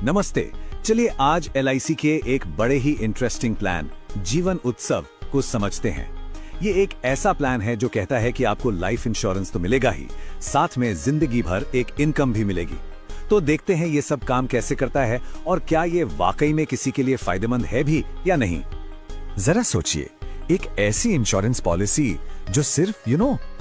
नमस्ते। चलिए आज LIC के एक बड़े ही इंटरेस्टिंग प्लान जीवन उत्सव को समझते हैं। ये एक ऐसा प्लान है जो कहता है कि आपको लाइफ इंश्योरेंस तो मिलेगा ही, साथ में जिंदगी भर एक इनकम भी मिलेगी। तो देखते हैं ये सब काम कैसे करता है और क्या ये वाकई में किसी के लिए फायदेमंद है भी या नहीं। जरा सोचिए, एक ऐसी इंश्योरेंस पॉलिसी जो सिर्फ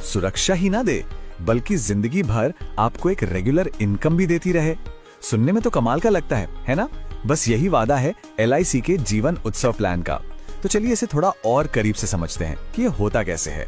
सुरक्षा ही ना दे बल्कि जिंदगी भर आपको एक रेगुलर इनकम भी देती रहे। सुनने में तो कमाल का लगता है ना? बस यही वादा है LIC के जीवन उत्सव प्लान का। तो चलिए इसे थोड़ा और करीब से समझते हैं कि ये होता कैसे है।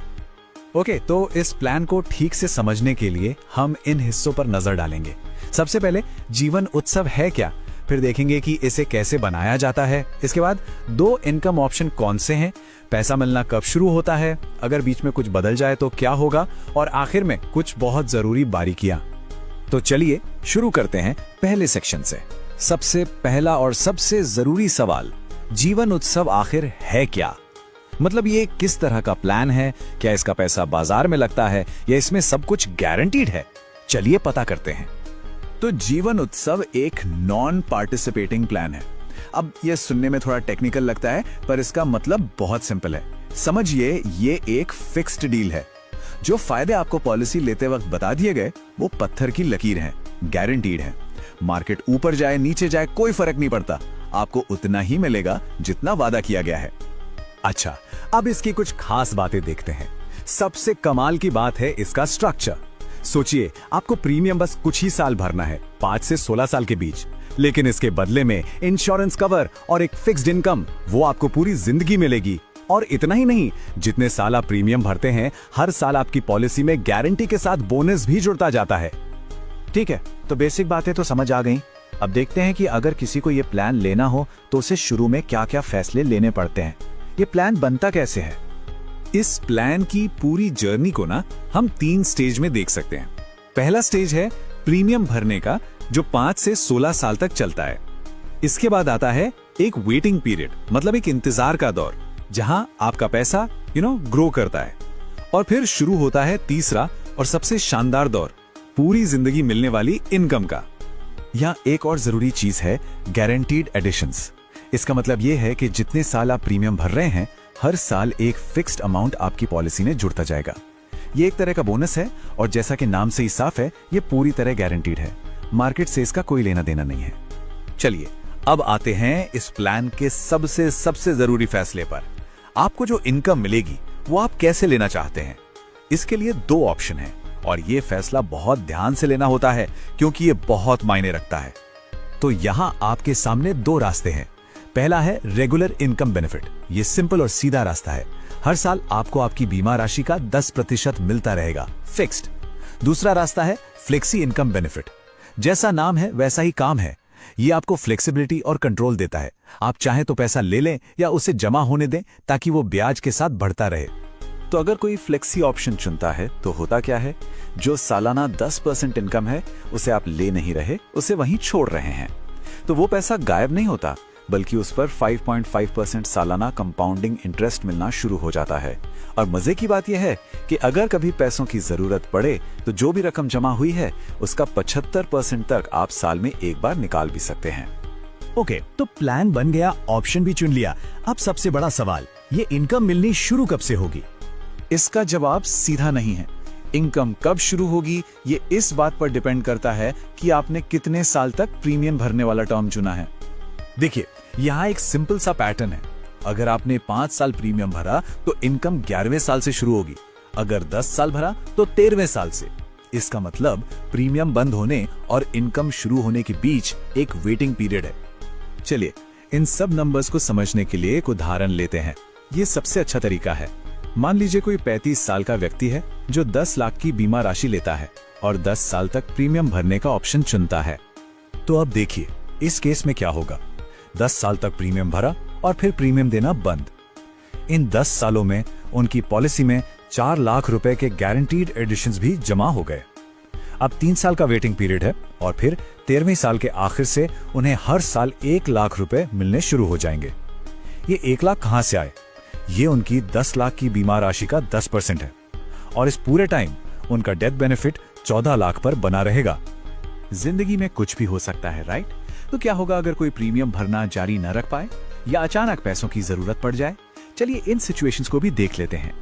ओके, तो इस प्लान को ठीक से समझने के लिए हम इन हिस्सों पर नजर डालेंगे। सबसे पहले जीवन उत्सव है क्या, फिर देखेंगे कि इसे कैसे बनाया जाता है। इसके बाद 2 इनकम ऑप्शन कौन से हैं, पैसा मिलना कब शुरू होता है, अगर बीच में कुछ बदल जाए तो क्या होगा, और आखिर में कुछ बहुत जरूरी बारीकियां। तो चलिए शुरू करते हैं पहले सेक्शन से। सबसे पहला और सबसे जरूरी सवाल, जीवन उत्सव आखिर है क्या? मतलब ये किस तरह का प्लान है? क्या इसका पैसा बाजार में लगता है या इसमें सब कुछ गारंटीड है? चलिए पता करते हैं। तो जीवन उत्सव एक नॉन पार्टिसिपेटिंग प्लान है। अब ये सुनने में थोड़ा टेक्निकल लगता है, पर इसका मतलब बहुत सिंपल है। समझिए, ये एक फिक्स्ड डील है। जो फायदे आपको पॉलिसी लेते वक्त बता दिए गए वो पत्थर की लकीर हैं, गारंटीड हैं। मार्केट ऊपर जाए नीचे जाए कोई फर्क नहीं पड़ता, आपको उतना ही मिलेगा जितना वादा किया गया है। अच्छा, अब इसकी कुछ खास बातें देखते हैं। सबसे कमाल की बात है इसका स्ट्रक्चर। सोचिए, आपको प्रीमियम बस कुछ ही साल भरना है, 5 से 16 साल के बीच, लेकिन इसके बदले में इंश्योरेंस कवर और एक फिक्स्ड इनकम वो आपको पूरी जिंदगी मिलेगी। और इतना ही नहीं, जितने साल आप प्रीमियम भरते हैं हर साल आपकी पॉलिसी में गारंटी के साथ बोनस भी जुड़ता जाता है। ठीक है, तो बेसिक बातें तो समझ आ गई। अब देखते हैं कि अगर किसी को ये प्लान लेना हो तो उसे शुरू में क्या क्या फैसले लेने पड़ते हैं। ये प्लान बनता कैसे है? इस प्लान की पूरी जर्नी को हम 3 स्टेज में देख सकते हैं। पहला स्टेज है प्रीमियम भरने का, जो 5 से 16 साल तक चलता है। इसके बाद आता है एक वेटिंग पीरियड, मतलब एक इंतजार का दौर, जहां आपका पैसा ग्रो करता है। और फिर शुरू होता है तीसरा और सबसे शानदार दौर, पूरी जिंदगी मिलने वाली इनकम का। यहाँ एक और जरूरी चीज है, गारंटीड एडिशंस। इसका मतलब ये है कि जितने साल आप प्रीमियम भर रहे हैं हर साल एक फिक्स्ड अमाउंट आपकी पॉलिसी में जुड़ता जाएगा। ये एक तरह का बोनस है और जैसा कि नाम से ही साफ है, ये पूरी तरह गारंटीड है। मार्केट से इसका कोई लेना देना नहीं है। चलिए अब आते हैं इस प्लान के सबसे जरूरी फैसले पर। आपको जो इनकम मिलेगी वो आप कैसे लेना चाहते हैं? इसके लिए 2 ऑप्शन हैं और ये फैसला बहुत ध्यान से लेना होता है क्योंकि ये बहुत मायने रखता है। तो यहाँ आपके सामने 2 रास्ते हैं। पहला है रेगुलर इनकम बेनिफिट। ये सिंपल और सीधा रास्ता है। हर साल आपको आपकी बीमा राशि का 10% मिलता रहेगा, फिक्स्ड। दूसरा रास्ता है फ्लेक्सी इनकम बेनिफिट। जैसा नाम है वैसा ही काम है। ये आपको फ्लेक्सिबिलिटी और कंट्रोल देता है। आप चाहें तो पैसा ले लें या उसे जमा होने दें ताकि वो ब्याज के साथ बढ़ता रहे। तो अगर कोई फ्लेक्सी ऑप्शन चुनता है तो होता क्या है? जो सालाना 10% इनकम है उसे आप ले नहीं रहे, उसे वहीं छोड़ रहे हैं। तो वो पैसा गायब नहीं होता, बल्कि उस पर 5.5% सालाना कंपाउंडिंग इंटरेस्ट मिलना शुरू हो जाता है। और मजे की बात यह है कि अगर कभी पैसों की जरूरत पड़े तो जो भी रकम जमा हुई है उसका 75% तक आप साल में एक बार निकाल भी सकते हैं। ओके, तो प्लान बन गया, ऑप्शन भी चुन लिया। अब सबसे बड़ा सवाल, ये इनकम मिलनी शुरू कब से होगी? इसका जवाब सीधा नहीं है। इनकम कब शुरू होगी ये इस बात पर डिपेंड करता है कि आपने कितने साल तक प्रीमियम भरने वाला टर्म चुना है। देखिए, यहाँ एक सिंपल सा पैटर्न है। अगर आपने 5 साल प्रीमियम भरा तो इनकम 11वें साल से शुरू होगी। अगर 10 साल भरा तो 13वें साल से। इसका मतलब प्रीमियम बंद होने और इनकम शुरू होने के बीच एक वेटिंग पीरियड है। चलिए इन सब नंबर्स को समझने के लिए एक उदाहरण लेते हैं। ये सबसे अच्छा तरीका है। मान लीजिए कोई 35 साल का व्यक्ति है जो 10 लाख की बीमा राशि लेता है और 10 साल तक प्रीमियम भरने का ऑप्शन चुनता है। तो अब देखिए इस केस में क्या होगा। 10 साल तक प्रीमियम भरा और फिर प्रीमियम देना बंद। इन 10 सालों में उनकी पॉलिसी में 4 लाख रुपए के गारंटीड एडिशंस भी जमा हो गए। अब 3 साल का वेटिंग पीरियड है और फिर 13वें साल के आखिर से उन्हें हर साल 1 लाख रुपए मिलने शुरू हो जाएंगे। ये 1 लाख कहां से आए? ये उनकी 10 लाख की बीमा राशि का 10% है और इस पूरे टाइम उनका डेथ बेनिफिट 14 लाख पर बना रहेगा। जिंदगी में कुछ भी हो सकता है, राइट? तो क्या होगा अगर कोई प्रीमियम भरना जारी न रख पाए या अचानक पैसों की जरूरत पड़ जाए? चलिए इन सिचुएशंस को भी देख लेते हैं।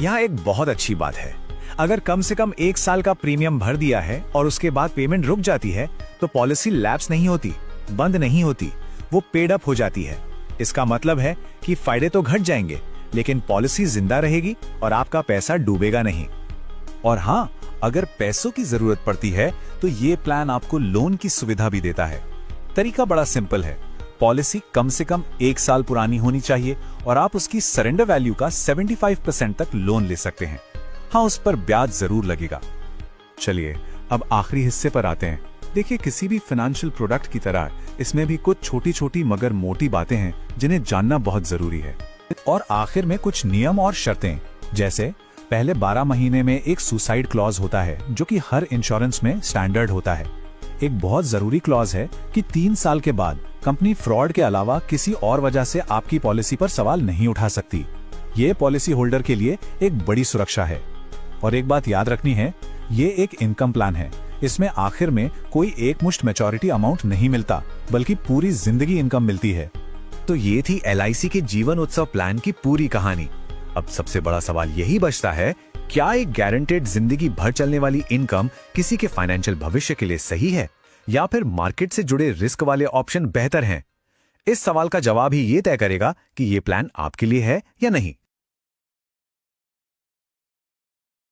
यहाँ एक बहुत अच्छी बात है, अगर कम से कम 1 साल का प्रीमियम भर दिया है और उसके बाद पेमेंट रुक जाती है तो पॉलिसी लैप्स नहीं होती, बंद नहीं होती, वो पेड अप हो जाती है। इसका मतलब है कि फायदे तो घट जाएंगे लेकिन पॉलिसी जिंदा रहेगी और आपका पैसा डूबेगा नहीं। और हाँ, अगर पैसों की जरूरत पड़ती है तो ये प्लान आपको लोन की सुविधा भी देता है। तरीका बड़ा सिंपल है, पॉलिसी कम से कम 1 साल पुरानी होनी चाहिए और आप उसकी सरेंडर वैल्यू का 75% तक लोन ले सकते हैं। हाँ, उस पर ब्याज जरूर लगेगा। चलिए अब आखिरी हिस्से पर आते हैं। देखिए, किसी भी फाइनेंशियल प्रोडक्ट की तरह इसमें भी कुछ छोटी छोटी मगर मोटी बातें हैं जिन्हें जानना बहुत जरूरी है। और आखिर में कुछ नियम और शर्तें, जैसे पहले 12 महीने में एक सुसाइड क्लॉज होता है जो कि हर इंश्योरेंस में स्टैंडर्ड होता है। एक बहुत जरूरी क्लॉज है कि 3 साल के बाद कंपनी फ्रॉड के अलावा किसी और वजह से आपकी पॉलिसी पर सवाल नहीं उठा सकती। ये पॉलिसी होल्डर के लिए एक बड़ी सुरक्षा है। और एक बात याद रखनी है, ये एक इनकम प्लान है। इसमें आखिर में कोई एक मुश्त मैच्योरिटी अमाउंट नहीं मिलता, बल्कि पूरी जिंदगी इनकम मिलती है। तो ये थी LIC के जीवन उत्सव प्लान की पूरी कहानी। अब सबसे बड़ा सवाल यही बचता है, क्या एक गारंटेड जिंदगी भर चलने वाली इनकम किसी के फाइनेंशियल भविष्य के लिए सही है या फिर मार्केट से जुड़े रिस्क वाले ऑप्शन बेहतर हैं? इस सवाल का जवाब ही ये तय करेगा कि ये प्लान आपके लिए है या नहीं।